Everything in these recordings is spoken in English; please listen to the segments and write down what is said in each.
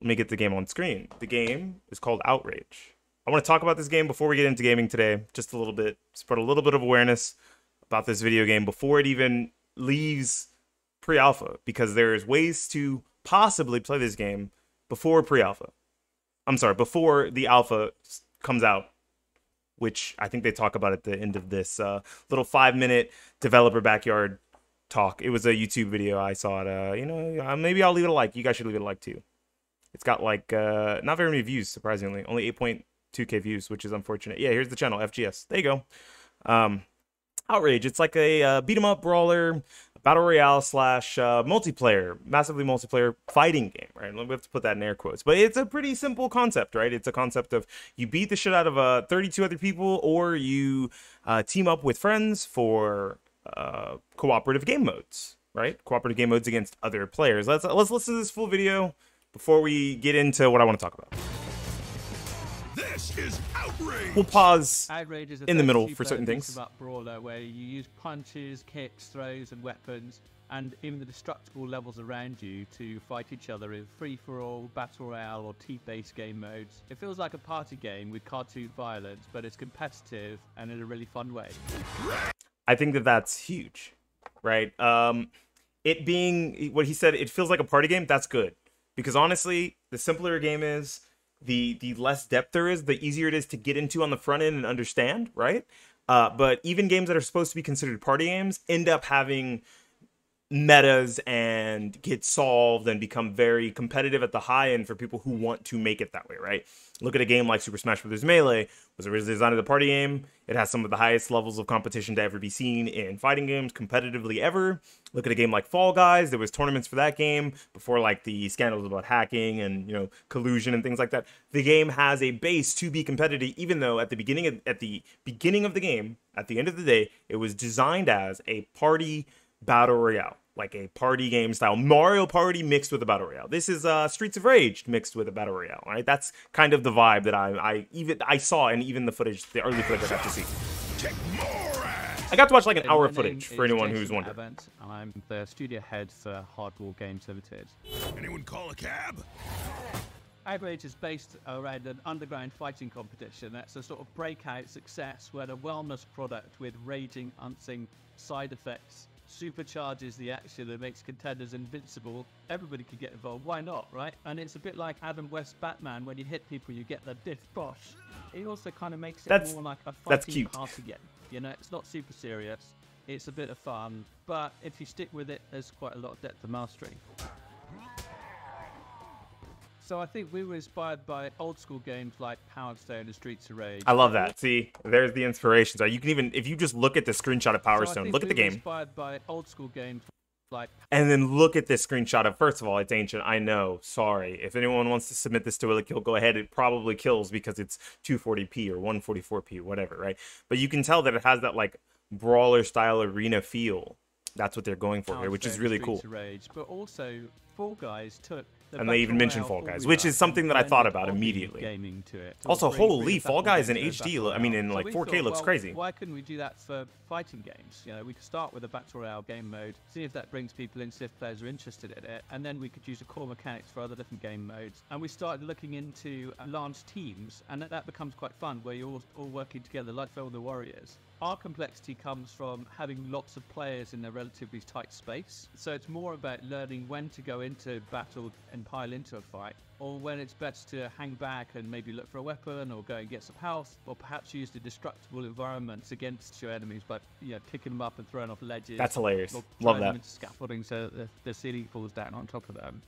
Let me get the game on screen. The game is called OutRage. I want to talk about this game before we get into gaming today, just a little bit, spread a little bit of awareness about this video game before it even leaves pre-alpha, because there's ways to possibly play this game before pre-alpha. I'm sorry, before the alpha comes out, which I think they talk about at the end of this little 5-minute developer backyard talk. It was a YouTube video I saw it. Maybe I'll leave it a like. You guys should leave it a like too. It's got like not very many views, surprisingly. Only 8.2K views, which is unfortunate. Yeah, here's the channel, FGS. There you go. OutRage. It's like a beat 'em up brawler, battle royale slash multiplayer, massively multiplayer fighting game, right? We have to put that in air quotes, but it's a pretty simple concept, right? It's a concept of you beat the shit out of 32 other people, or you team up with friends for cooperative game modes, right? Cooperative game modes against other players. Let's listen to this full video before we get into what I want to talk about. This is OutRage. We'll pause OutRage is a in the middle for certain things. About brawler where you use punches, kicks, throws, and weapons, and even the destructible levels around you to fight each other in free-for-all, battle royale, or team-based game modes. It feels like a party game with cartoon violence, but it's competitive and in a really fun way. I think that that's huge, right? It being what he said, it feels like a party game. That's good, because honestly, the simpler a game is, the less depth there is, the easier it is to get into on the front end and understand, right? But even games that are supposed to be considered party games end up having metas and get solved and become very competitive at the high end for people who want to make it that way, right? Look at a game like Super Smash Bros. Melee. Was originally designed as a party game. It has some of the highest levels of competition to ever be seen in fighting games competitively ever. Look at a game like Fall Guys. There was tournaments for that game before like the scandals about hacking and collusion and things like that. The game has a base to be competitive, even though at the beginning of the game, at the end of the day, it was designed as a party battle royale, like a party game style Mario Party mixed with a battle royale. This is Streets of Rage mixed with a battle royale, right? That's kind of the vibe that I saw, and even the footage, the early footage I got to see. I got to watch like an hour of footage for anyone who's wondering. I'm the studio head for Hardwall Games Limited. Anyone call a cab? OutRage is based around an underground fighting competition. That's a sort of breakout success where the wellness product with raging, unseen side effects supercharges the action that makes contenders invincible. Everybody could get involved. Why not, right? And it's a bit like Adam West's Batman. When you hit people, you get the diff bosh. It also kind of makes it more like a fighting party game. It's not super serious. It's a bit of fun, but if you stick with it, there's quite a lot of depth of mastery. So I think we were inspired by old school games like Power Stone and Streets of Rage. I love that. See, there's the inspiration. So you can even, if you just look at the screenshot of Power Stone, look at the game. Inspired by old school games like. And then look at this screenshot of, first of all, it's ancient. I know. Sorry. If anyone wants to submit this to a kill, go ahead. It probably kills because it's 240p or 144p, whatever, right? But you can tell that it has that like brawler style arena feel. That's what they're going for here, which is really cool. Rage, but also, Fall Guys took. And they even mentioned Fall Guys, which is something that I thought about immediately. Gaming to it. Also, holy, Fall Guys in HD, I mean, in like 4K looks crazy. Why couldn't we do that for fighting games? We could start with a Battle Royale game mode, see if that brings people in, see if players are interested in it, and then we could use the core mechanics for other different game modes. And we started looking into large teams, and that becomes quite fun, where you're all working together, like for the Warriors. Our complexity comes from having lots of players in a relatively tight space. So it's more about learning when to go into battle and pile into a fight, or when it's best to hang back and maybe look for a weapon or go and get some health, or perhaps use the destructible environments against your enemies by picking them up and throwing off ledges. That's hilarious. Love that. Them into scaffolding so the ceiling falls down on top of them.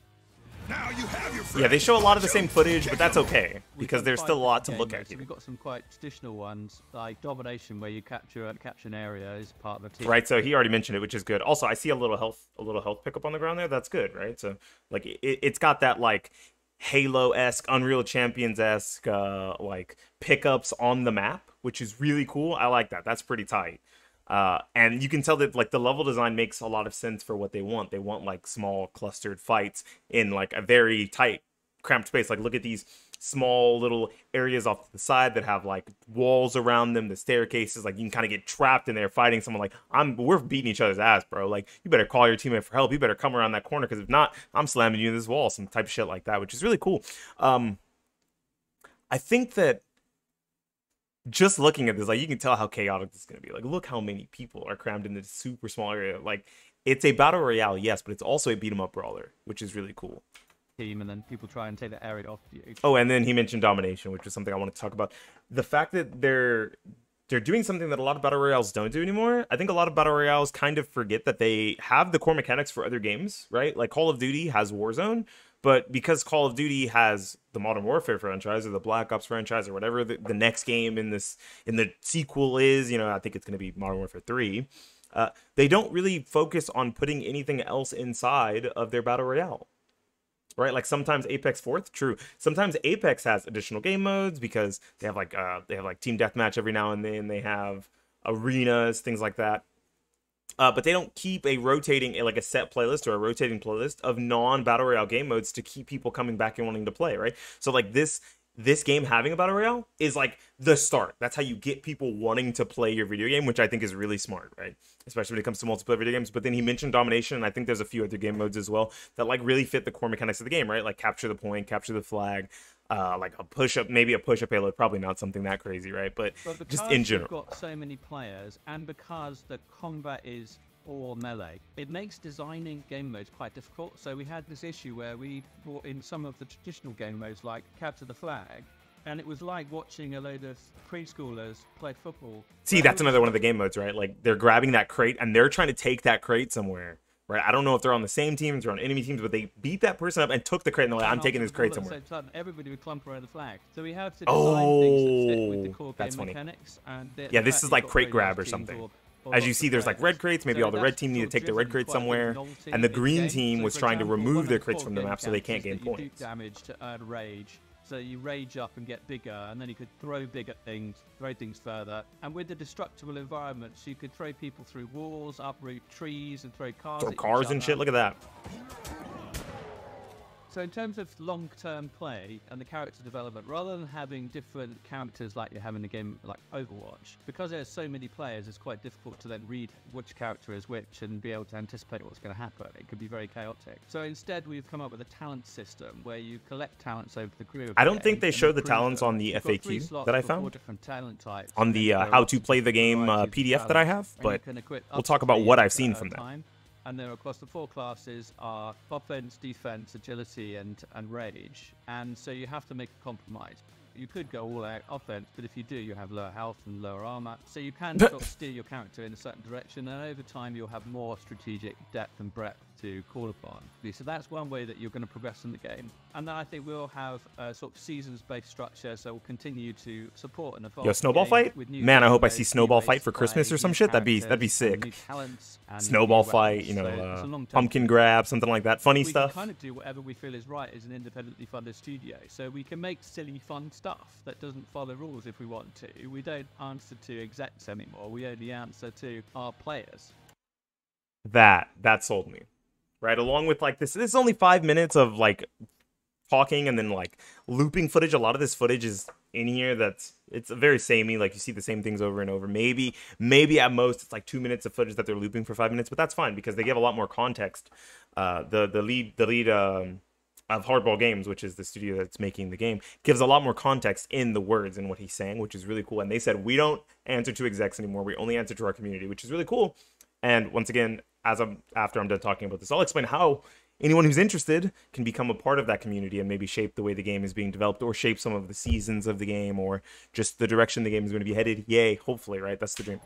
Now you have your yeah, they show a lot of the same footage, but that's okay, because there's still a lot to look at here. We've got some quite traditional ones, like Domination, where you capture an area as part of the team. Right, so he already mentioned it, which is good. Also, I see a little health pickup on the ground there. That's good, right? So, like, it's got that, like, Halo-esque, Unreal Champions-esque, like, pickups on the map, which is really cool. I like that. That's pretty tight. And you can tell that like the level design makes a lot of sense for what they want. They want like small clustered fights in like a very tight cramped space. Like, look at these small little areas off to the side that have like walls around them, the staircases. Like, you can kind of get trapped in there fighting someone. Like, we're beating each other's ass, bro. Like, you better call your teammate for help. You better come around that corner, because if not, I'm slamming you in this wall. Some type of shit like that, which is really cool. I think that just looking at this, like, you can tell how chaotic this is going to be. Like, look how many people are crammed in this super small area. Like, it's a battle royale, yes, but it's also a beat 'em up brawler, which is really cool. Team, and then people try and take the area off you. Oh, and then he mentioned domination, which is something I wanted to talk about. The fact that they're doing something that a lot of battle royales don't do anymore. I think a lot of battle royales kind of forget that they have the core mechanics for other games, right? Like, Call of Duty has Warzone, but because Call of Duty has the Modern Warfare franchise or the Black Ops franchise or whatever the next game in the sequel is, you know, I think it's going to be Modern Warfare 3. They don't really focus on putting anything else inside of their battle royale, right? Like, sometimes Apex 4th, true. Sometimes Apex has additional game modes because they have like team deathmatch every now and then. They have arenas, things like that. But they don't keep a set playlist or a rotating playlist of non-battle royale game modes to keep people coming back and wanting to play, right? So, like, this game having a battle royale is like the start. That's how you get people wanting to play your video game, which I think is really smart, right? Especially when it comes to multiplayer video games. But then he mentioned domination, and I think there's a few other game modes as well that like really fit the core mechanics of the game, right? Like capture the point, capture the flag, like a push-up, maybe a push-up payload, probably not something that crazy, right? But just in general. We've got so many players, and because the combat is all melee, it makes designing game modes quite difficult. So we had this issue where we brought in some of the traditional game modes like capture the flag, and it was like watching a load of preschoolers play football. See, that's another one of the game modes, right? Like, they're grabbing that crate and they're trying to take that crate somewhere, right? I don't know if they're on the same teams or on enemy teams, but they beat that person up and took the crate, and they're like, I'm taking this crate somewhere. At the same time, everybody would clump around the flag. So we have to design things that fit with the core that's game funny. mechanics. And Yeah, this is like crate grab or something. As you see, there's like red crates. Maybe all the red team need to take their red crates somewhere, and the green team was trying to remove their crates from the map so they can't gain points. You do damage to earn rage. So you rage up and get bigger, and then you could throw bigger things, throw things further. And with the destructible environments, you could throw people through walls, uproot trees, and throw cars. Throw cars and shit. Look at that. So in terms of long-term play and the character development, rather than having different characters like you have in a game like Overwatch, because there's so many players, it's quite difficult to then read which character is which and be able to anticipate what's going to happen. It could be very chaotic. So instead, we've come up with a talent system where you collect talents over the group. I don't think they show the talents on the FAQ that I found. Different talent types on the how to play the game PDF that I have, but we'll talk about what I've seen from that. And then across the 4 classes are offense, defense, agility, and rage. And so you have to make a compromise. You could go all out offense, but if you do, you have lower health and lower armor. So you can sort of steer your character in a certain direction, and over time you'll have more strategic depth and breadth to call upon. So that's one way that you're going to progress in the game. And then I think we'll have a sort of seasons-based structure, so we'll continue to support and evolve. Yo, Snowball Fight? Man, I hope I see Snowball Fight for Christmas or some shit. That'd be sick. Snowball Fight, you know, pumpkin grab, something like that. Funny stuff. We can kind of do whatever we feel is right as an independently funded studio. So we can make silly, fun stuff that doesn't follow rules if we want to. We don't answer to execs anymore. We only answer to our players. That sold me. Right, along with like this is only 5 minutes of like talking and then like looping footage. A lot of this footage is in here it's very samey, like you see the same things over and over. Maybe at most it's like 2 minutes of footage that they're looping for 5 minutes, but that's fine because they give a lot more context. The lead of Hardball Games, which is the studio that's making the game, gives a lot more context in the words and what he's saying, which is really cool. And they said, we don't answer to execs anymore, we only answer to our community, which is really cool. And once again, after I'm done talking about this, I'll explain how anyone who's interested can become a part of that community and maybe shape the way the game is being developed, or shape some of the seasons of the game, or just the direction the game is going to be headed. Yay, hopefully, right? That's the dream.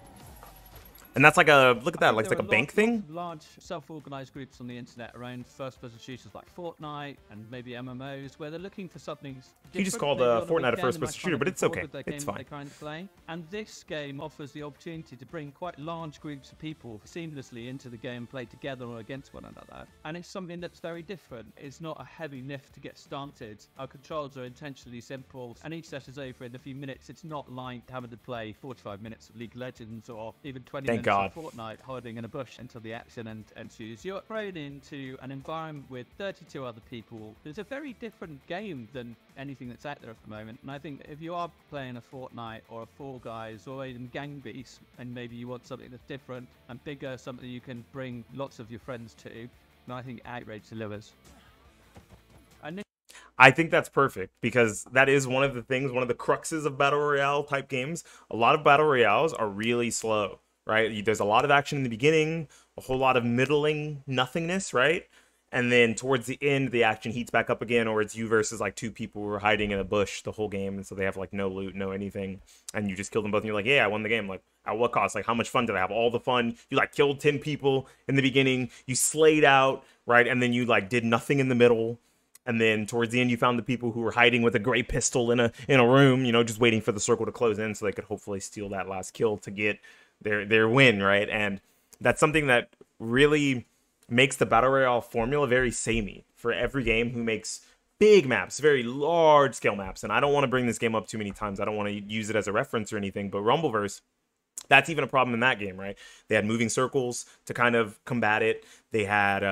And that's like a, look at that, like it's like a bank thing. Large self-organized groups on the internet around first-person shooters like Fortnite and maybe MMOs, where they're looking for something different. You just called Fortnite a first-person shooter, but it's okay. It's fine. They kind of play. And this game offers the opportunity to bring quite large groups of people seamlessly into the game, play together or against one another. And it's something that's very different. It's not a heavy lift to get started. Our controls are intentionally simple, and each set is over in a few minutes. It's not like having to play 45 minutes of League of Legends or even 20 minutes God. of Fortnite hiding in a bush until the action ensues. You're thrown into an environment with 32 other people. It's a very different game than anything that's out there at the moment. And I think if you are playing a Fortnite or a Fall Guys or even Gang Beasts, and maybe you want something that's different and bigger, something you can bring lots of your friends to, then I think OutRage delivers. I think that's perfect because that is one of the things, one of the cruxes of Battle Royale type games. A lot of Battle Royales are really slow, right? There's a lot of action in the beginning, a whole lot of middling nothingness, right? And then towards the end, the action heats back up again, or it's you versus like two people who are hiding in a bush the whole game. And so they have like no loot, no anything. And you just kill them both and you're like, yeah, I won the game. Like, at what cost? Like, how much fun did I have? All the fun. You like killed 10 people in the beginning. You slayed out, right? And then you like did nothing in the middle. And then towards the end, you found the people who were hiding with a gray pistol in a room, you know, just waiting for the circle to close in so they could hopefully steal that last kill to get their win, right? And that's something that really makes the Battle Royale formula very samey for every game who makes big maps, very large scale maps. And I don't want to bring this game up too many times. I don't want to use it as a reference or anything, but Rumbleverse, that's even a problem in that game, right? They had moving circles to kind of combat it. They had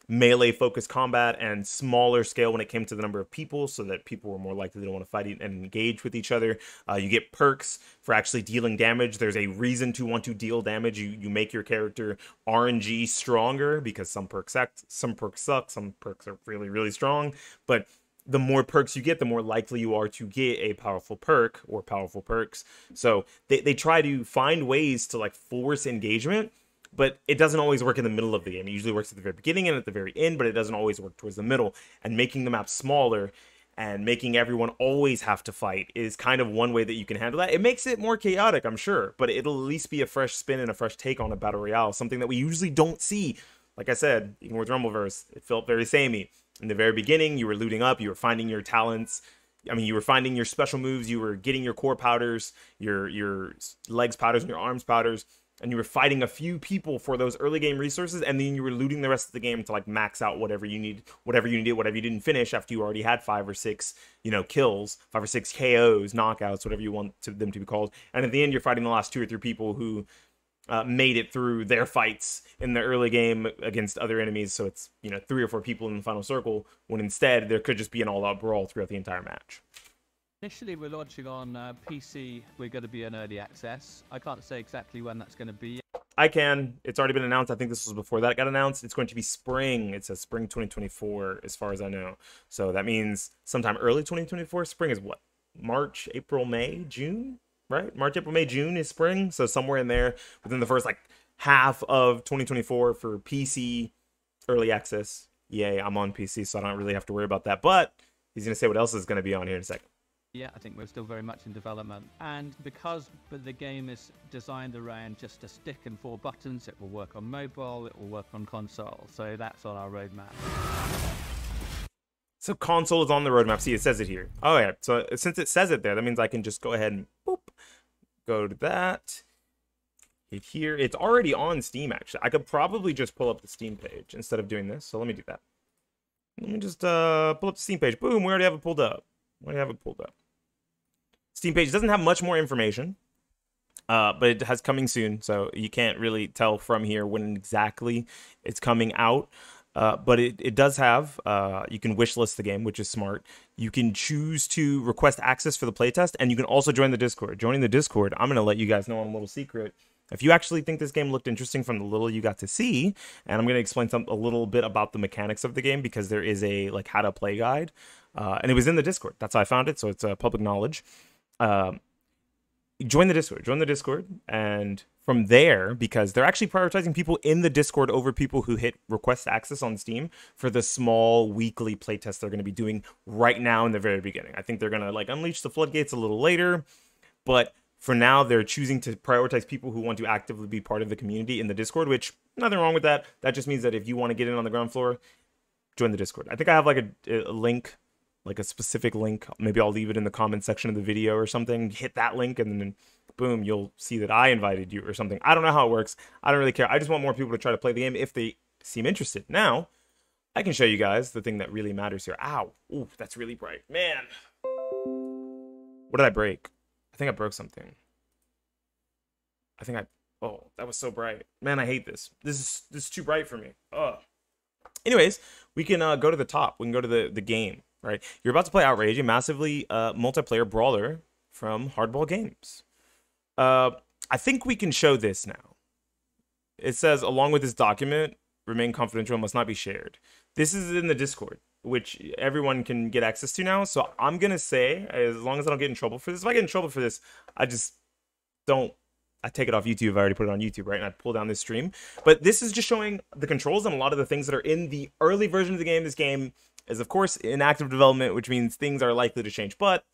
melee focused combat and smaller scale when it came to the number of people, so that people were more likely to want to fight and engage with each other. You get perks for actually dealing damage. There's a reason to want to deal damage. You make your character RNG stronger because some perks suck, some perks are really, really strong. But the more perks you get, the more likely you are to get a powerful perk or powerful perks. So they try to find ways to like force engagement, but it doesn't always work in the middle of the game. It usually works at the very beginning and at the very end, but it doesn't always work towards the middle. And making the map smaller and making everyone always have to fight is kind of one way that you can handle that. It makes it more chaotic, I'm sure, but it'll at least be a fresh spin and a fresh take on a Battle Royale, something that we usually don't see. Like I said, even with Rumbleverse, it felt very samey. In the very beginning, you were looting up, you were finding your talents. I mean, you were finding your special moves, you were getting your core powders, your legs powders and your arms powders, and you were fighting a few people for those early game resources, and then you were looting the rest of the game to like max out whatever you needed, whatever you didn't finish after you already had 5 or 6, kills, 5 or 6 KOs, knockouts, whatever you want them to be called. And at the end, you're fighting the last 2 or 3 people who made it through their fights in the early game against other enemies. So it's 3 or 4 people in the final circle, when instead there could just be an all-out brawl throughout the entire match. Initially, we're launching on PC. We're going to be in early access. I can't say exactly when that's going to be. I can. It's already been announced. I think this was before that got announced. It's going to be spring. It says spring 2024, as far as I know. So that means sometime early 2024. Spring is what? March, April, May, June? Right? March, April, May, June is spring. So somewhere in there, within the first half of 2024 for PC early access. Yay, I'm on PC, so I don't really have to worry about that. But he's going to say what else is going to be on here in a second. Yeah, I think we're still very much in development. And because the game is designed around just a stick and 4 buttons, it will work on mobile, it will work on console. So that's on our roadmap. So console is on the roadmap. See, it says it here. Oh, yeah. So since it says it there, that means I can just go ahead and boop, go to that. Hit here. It's already on Steam, actually. I could probably just pull up the Steam page instead of doing this. So let me do that. Let me just pull up the Steam page. Boom, we already have it pulled up. Steam page doesn't have much more information, but it has coming soon, so you can't really tell from here when exactly it's coming out. But it does have, you can wishlist the game, which is smart. You can choose to request access for the playtest, and you can also join the Discord. Joining the Discord, I'm going to let you guys know on a little secret. If you actually think this game looked interesting from the little you got to see, and I'm going to explain a little bit about the mechanics of the game, because there is a how to play guide, and it was in the Discord. That's how I found it, so it's public knowledge. Join the Discord, and from there, because they're actually prioritizing people in the Discord over people who hit request access on Steam for the small weekly playtest they're going to be doing right now in the very beginning. I think they're going to unleash the floodgates a little later, but for now they're choosing to prioritize people who want to actively be part of the community in the Discord, which nothing wrong with that. That just means that if you want to get in on the ground floor, join the Discord. I think I have a link, a specific link. Maybe I'll leave it in the comment section of the video or something. Hit that link and then boom, you'll see that I invited you or something. I don't know how it works. I don't really care. I just want more people to try to play the game if they seem interested. Now, I can show you guys the thing that really matters here. Ow. Ooh, that's really bright. Man. What did I break? I think I broke something. Oh, that was so bright. Man, I hate this. This is too bright for me. Ugh. Anyways, we can go to the top. We can go to the game, right? You're about to play OutRage, a massively multiplayer brawler from Hardball Games. I think we can show this now. It says, along with this document, remain confidential and must not be shared. This is in the Discord, which everyone can get access to now. So I'm going to say, as long as I don't get in trouble for this, if I get in trouble for this, I just don't. I take it off YouTube. I already put it on YouTube, right? And I pull down this stream. But this is just showing the controls and a lot of the things that are in the early version of the game. This game is, of course, in active development, which means things are likely to change. But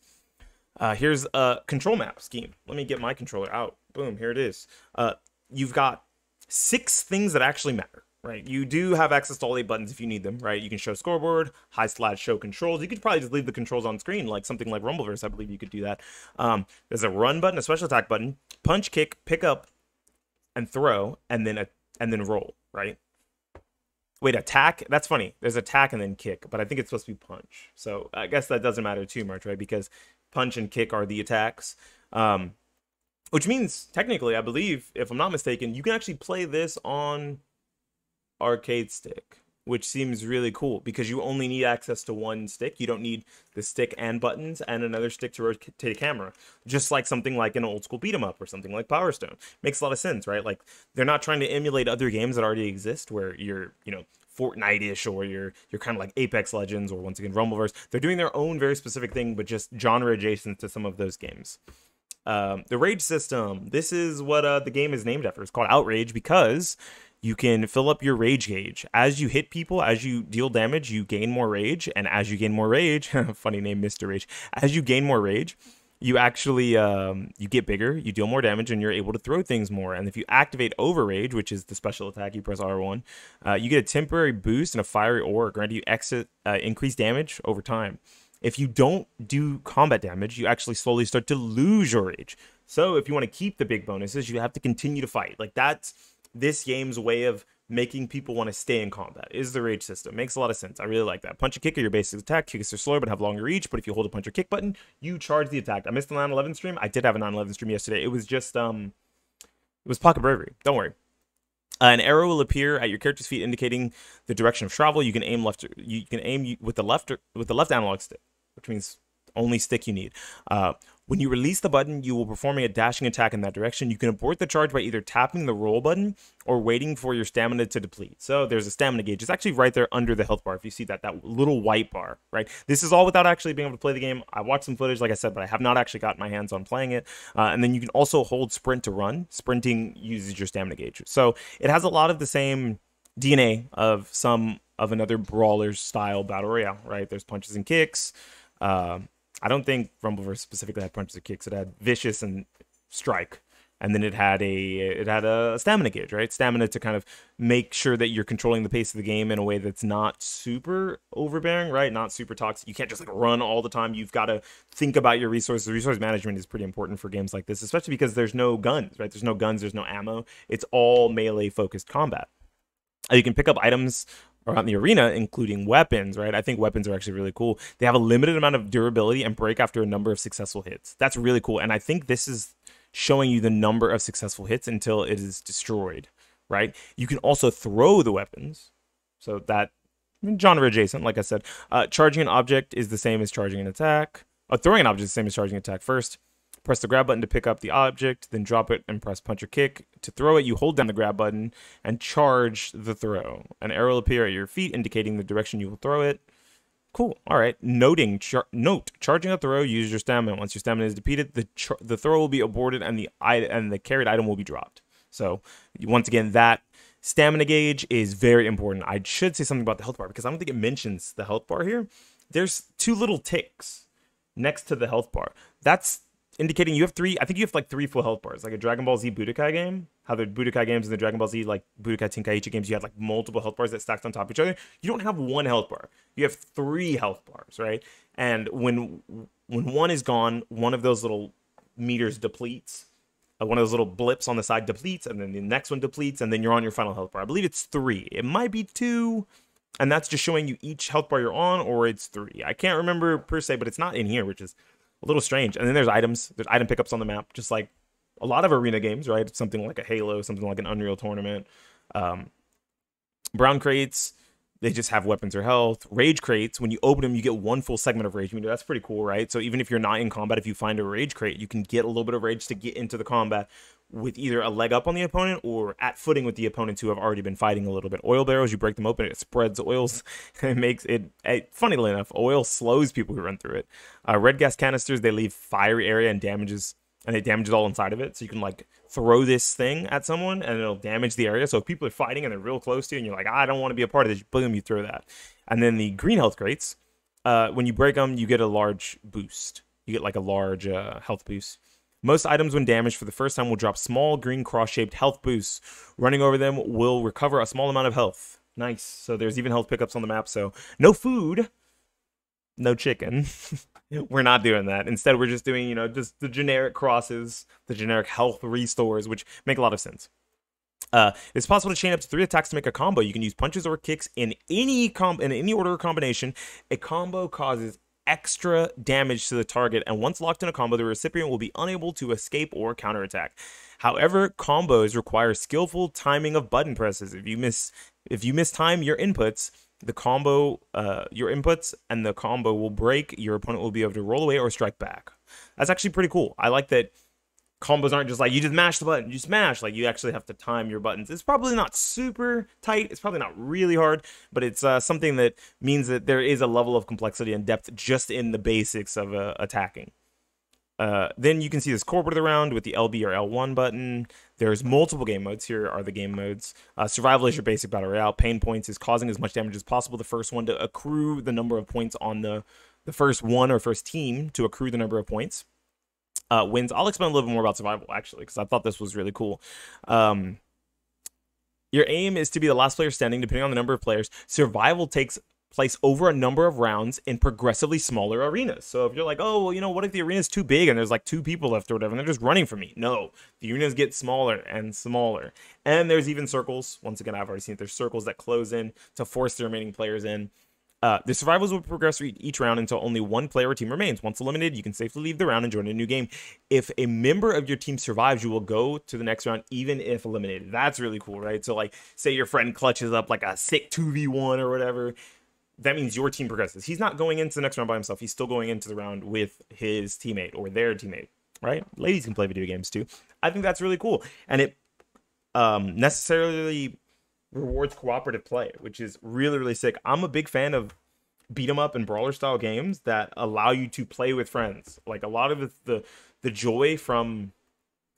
here's a control map scheme. Let me get my controller out. Boom, here it is. You've got 6 things that actually matter, right? You do have access to all 8 buttons if you need them, right? You can show scoreboard, high/show controls. You could probably just leave the controls on screen, like something like Rumbleverse. I believe you could do that. There's a run button, a special attack button, punch, kick, pick up, and throw, and then roll, right? Wait, attack? That's funny. There's attack and then kick, but I think it's supposed to be punch. So I guess that doesn't matter too much, right? Because punch and kick are the attacks. Which means, technically, I believe, if I'm not mistaken, you can actually play this on arcade stick, which seems really cool because you only need access to one stick. You don't need the stick and buttons and another stick to rotate a camera, just like something like an old school beat 'em up or something like Power Stone. Makes a lot of sense, right? Like, they're not trying to emulate other games that already exist where you're, Fortnite-ish, or you're kind of like Apex Legends, or once again Rumbleverse. They're doing their own very specific thing, but just genre adjacent to some of those games. The rage system. This is what the game is named after. It's called OutRage because you can fill up your rage gauge. As you hit people, as you deal damage, you gain more rage. And as you gain more rage, funny name, Mr. Rage. As you gain more rage, you actually you get bigger, you deal more damage, and you're able to throw things more. And if you activate Overrage, which is the special attack, you press R1, you get a temporary boost and a fiery aura, granting you increased damage over time. If you don't do combat damage, you actually slowly start to lose your rage. So if you want to keep the big bonuses, you have to continue to fight. Like, that's this game's way of making people want to stay in combat, is the rage system. Makes a lot of sense. I really like that. Punch and kick are your basic attack. Kicks are slower but have longer reach, but if you hold a punch or kick button, you charge the attack. I missed the 9/11 stream. I did have a 9/11 stream yesterday. It was just, it was pocket bravery. Don't worry. An arrow will appear at your character's feet, indicating the direction of travel. You can aim left. You can aim with the left analog stick, which means only stick you need. When you release the button, you will perform a dashing attack in that direction. You can abort the charge by either tapping the roll button or waiting for your stamina to deplete. So there's a stamina gauge. It's actually right there under the health bar. If you see that little white bar, right? This is all without actually being able to play the game. I watched some footage, like I said, but I have not actually gotten my hands on playing it. And then you can also hold sprint to run. Sprinting uses your stamina gauge. So it has a lot of the same DNA of another brawler's style battle royale, right? There's punches and kicks. I don't think Rumbleverse specifically had punches or kicks. It had vicious and strike, and then it had a stamina gauge, right? Stamina to kind of make sure that you're controlling the pace of the game in a way that's not super overbearing, right? Not super toxic. You can't just like run all the time. You've got to think about your resources. Resource management is pretty important for games like this, especially because there's no guns, right? There's no guns. There's no ammo. It's all melee focused combat. You can pick up items around the arena, including weapons, right? I think weapons are actually really cool. They have a limited amount of durability and break after a number of successful hits. That's really cool. And I think this is showing you the number of successful hits until it is destroyed, right? You can also throw the weapons. So that genre adjacent, like I said. Charging an object is the same as charging an attack. Throwing an object is the same as charging an attack first. Press the grab button to pick up the object, then drop it and press punch or kick. To throw it, you hold down the grab button and charge the throw. An arrow will appear at your feet, indicating the direction you will throw it. Cool. All right. Note, charging a throw, use your stamina. Once your stamina is depleted, the throw will be aborted and the carried item will be dropped. So once again, that stamina gauge is very important. I should say something about the health bar because I don't think it mentions the health bar here. There's 2 little ticks next to the health bar. That's indicating you have 3, I think you have like 3 full health bars, like a Dragon Ball Z Budokai game. How the Budokai games and the Dragon Ball Z, like Budokai Tenkaichi games, you have like multiple health bars that stacked on top of each other. You don't have 1 health bar. You have 3 health bars, right? And when one is gone, one of those little meters depletes. One of those little blips on the side depletes, and then the next one depletes, and then you're on your final health bar. I believe it's 3. It might be 2, and that's just showing you each health bar you're on, or it's 3. I can't remember per se, but it's not in here, which is a little strange. And then there's items. There's item pickups on the map, just like a lot of arena games, right? Something like a Halo, something like an Unreal Tournament. Brown crates, they just have weapons or health. Rage crates, when you open them, you get one full segment of rage. I mean, that's pretty cool, right? So even if you're not in combat, if you find a rage crate, you can get a little bit of rage to get into the combat with either a leg up on the opponent or at footing with the opponents who have already been fighting a little bit. Oil barrels, you break them open, it spreads oils. It makes it, funnily enough, oil slows people who run through it. Red gas canisters, they leave fiery area and it damages all inside of it. So you can like throw this thing at someone and it'll damage the area. So if people are fighting and they're real close to you and you're like, I don't want to be a part of this, boom, you throw that. And then the green health crates, when you break them, you get a large boost. You get like a large health boost. Most items when damaged for the first time will drop small green cross-shaped health boosts. Running over them will recover a small amount of health. Nice. So there's even health pickups on the map. So no food, no chicken. We're not doing that. Instead, we're just doing, just the generic crosses, the generic health restores, which make a lot of sense. It's possible to chain up to 3 attacks to make a combo. You can use punches or kicks in any order or combination. A combo causes extra damage to the target, and once locked in a combo, the recipient will be unable to escape or counterattack. However, combos require skillful timing of button presses. If you mistime your inputs, your inputs and the combo will break. Your opponent will be able to roll away or strike back. That's actually pretty cool. I like that combos aren't just like you just mash the button, you smash. Like you actually have to time your buttons. It's probably not super tight. It's probably not really hard, but it's something that means that there is a level of complexity and depth just in the basics of attacking. Then you can see this corporate around with the LB or L1 button. There's multiple game modes. Here are the game modes. Survival is your basic battle royale. Pain points is causing as much damage as possible. The first one to accrue the number of points on the first one or first team to accrue the number of points wins. I'll explain a little bit more about survival, actually, because I thought this was really cool. Your aim is to be the last player standing, depending on the number of players. Survival takes place over a number of rounds in progressively smaller arenas. So if you're like, oh, well, what if the arena is too big and there's like 2 people left or whatever, and they're just running from me? No, the arenas get smaller and smaller. And there's even circles. Once again, I've already seen it. There's circles that close in to force the remaining players in. The survivals will progress through each round until only one player or team remains. Once eliminated, you can safely leave the round and join a new game. If a member of your team survives, you will go to the next round, even if eliminated. That's really cool, right? So, like, say your friend clutches up like a sick 2v1 or whatever. That means your team progresses. He's not going into the next round by himself. He's still going into the round with his teammate or their teammate, right? Ladies can play video games too. I think that's really cool. And it necessarily rewards cooperative play, which is really, really sick. I'm a big fan of beat 'em up and brawler style games that allow you to play with friends. Like a lot of the joy from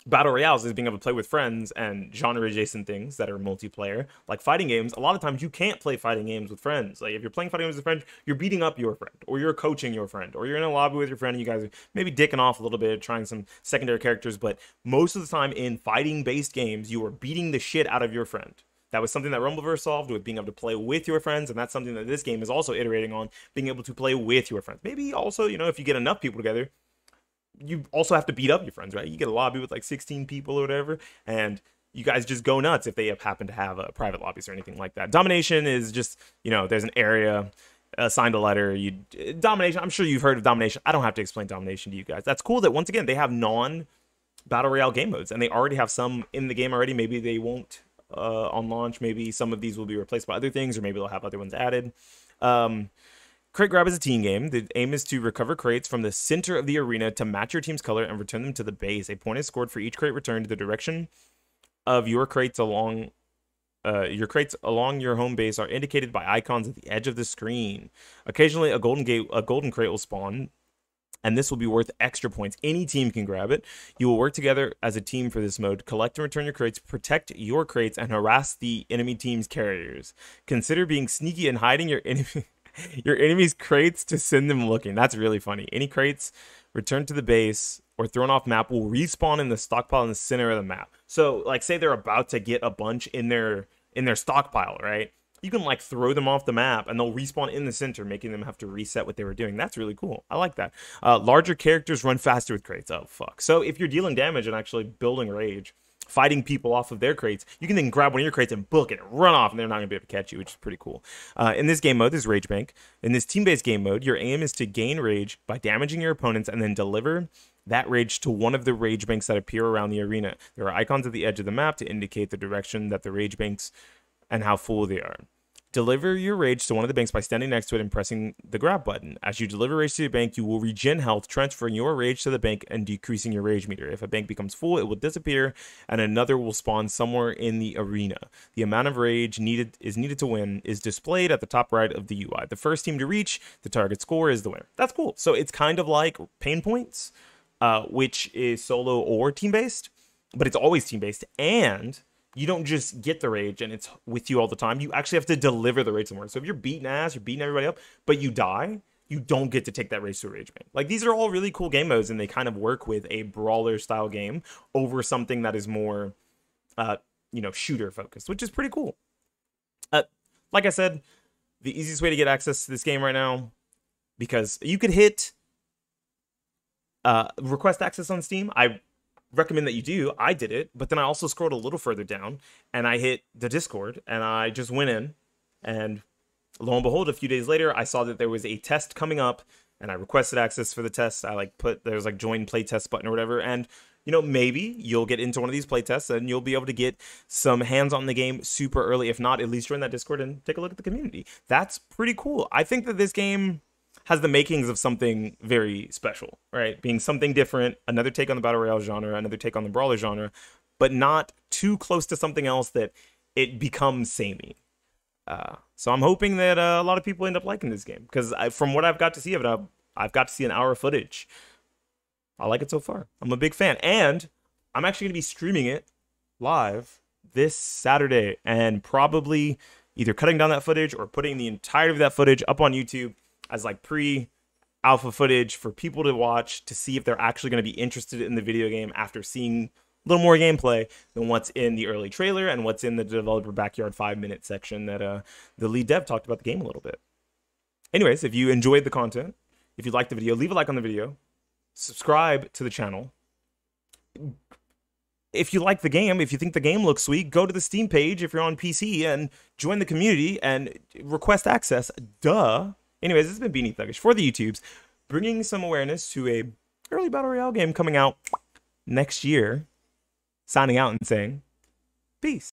battle royales is being able to play with friends and genre adjacent things that are multiplayer. Like fighting games, a lot of times you can't play fighting games with friends. Like if you're playing fighting games with friends, you're beating up your friend, or you're coaching your friend, or you're in a lobby with your friend and you guys are maybe dicking off a little bit, trying some secondary characters. But most of the time in fighting based games, you are beating the shit out of your friend. That was something that Rumbleverse solved with being able to play with your friends, and that's something that this game is also iterating on, being able to play with your friends. Maybe also, if you get enough people together, you also have to beat up your friends, right? You get a lobby with like 16 people or whatever, and you guys just go nuts if they happen to have private lobbies or anything like that. Domination is just, there's an area, assigned a letter. Domination, I'm sure you've heard of Domination. I don't have to explain Domination to you guys. That's cool that, once again, they have non-Battle Royale game modes, and they already have some in the game already. Maybe they won't on launch. Maybe some of these will be replaced by other things, or maybe they'll have other ones added. Crate grab is a team game. The aim is to recover crates from the center of the arena to match your team's color and return them to the base. A point is scored for each crate returned. The direction of your crates along your home base are indicated by icons at the edge of the screen. Occasionally, a golden crate will spawn, and this will be worth extra points. Any team can grab it. You will work together as a team for this mode. Collect and return your crates, protect your crates, and harass the enemy team's carriers. Consider being sneaky and hiding your enemy's crates to send them looking. That's really funny. Any crates returned to the base or thrown off map will respawn in the stockpile in the center of the map. So, like, say they're about to get a bunch in their stockpile, right? You can like throw them off the map and they'll respawn in the center, making them have to reset what they were doing. That's really cool. I like that. Larger characters run faster with crates. Oh, fuck. So if you're dealing damage and actually building rage, fighting people off of their crates, you can then grab one of your crates and book it and run off, and they're not going to be able to catch you, which is pretty cool. In this game mode, there's Rage Bank. In this team-based game mode, your aim is to gain rage by damaging your opponents and then deliver that rage to one of the rage banks that appear around the arena. There are icons at the edge of the map to indicate the direction that the rage banks and how full they are. Deliver your rage to one of the banks by standing next to it and pressing the grab button. As you deliver rage to the bank, you will regen health, transferring your rage to the bank and decreasing your rage meter. If a bank becomes full, it will disappear, and another will spawn somewhere in the arena. The amount of rage needed to win is displayed at the top right of the UI. The first team to reach the target score is the winner. That's cool. So it's kind of like Pain Points, which is solo or team-based, but it's always team-based, and you don't just get the rage and it's with you all the time. You actually have to deliver the rage somewhere. So if you're beating ass, you're beating everybody up, but you die, you don't get to take that rage to a rage bank. Like, these are all really cool game modes, and they kind of work with a brawler style game over something that is more, shooter focused, which is pretty cool. Like I said, the easiest way to get access to this game right now, because you could hit request access on Steam. I recommend that you do. I did it, but then I also scrolled a little further down and I hit the Discord and I just went in, and lo and behold, a few days later I saw that there was a test coming up and I requested access for the test. I there's join playtest button or whatever, and maybe you'll get into one of these playtests and you'll be able to get some hands on the game super early. If not, at least join that Discord and take a look at the community. That's pretty cool. I think that this game has the makings of something very special, right? Being something different, another take on the Battle Royale genre, another take on the Brawler genre, but not too close to something else that it becomes samey. So I'm hoping that a lot of people end up liking this game, because from what I've got to see of it, I've got to see an hour of footage. I like it so far. I'm a big fan, and I'm actually going to be streaming it live this Saturday, and probably either cutting down that footage or putting the entirety of that footage up on YouTube as pre-alpha footage for people to watch, to see if they're actually going to be interested in the video game after seeing a little more gameplay than what's in the early trailer and what's in the developer backyard 5-minute section that the lead dev talked about the game a little bit. Anyways, if you enjoyed the content, if you liked the video, leave a like on the video, subscribe to the channel. If you like the game, if you think the game looks sweet, go to the Steam page if you're on PC and join the community and request access. Duh. Anyways, this has been Beanie Thuggish for the YouTubes, bringing some awareness to a early Battle Royale game coming out next year, signing out and saying, peace.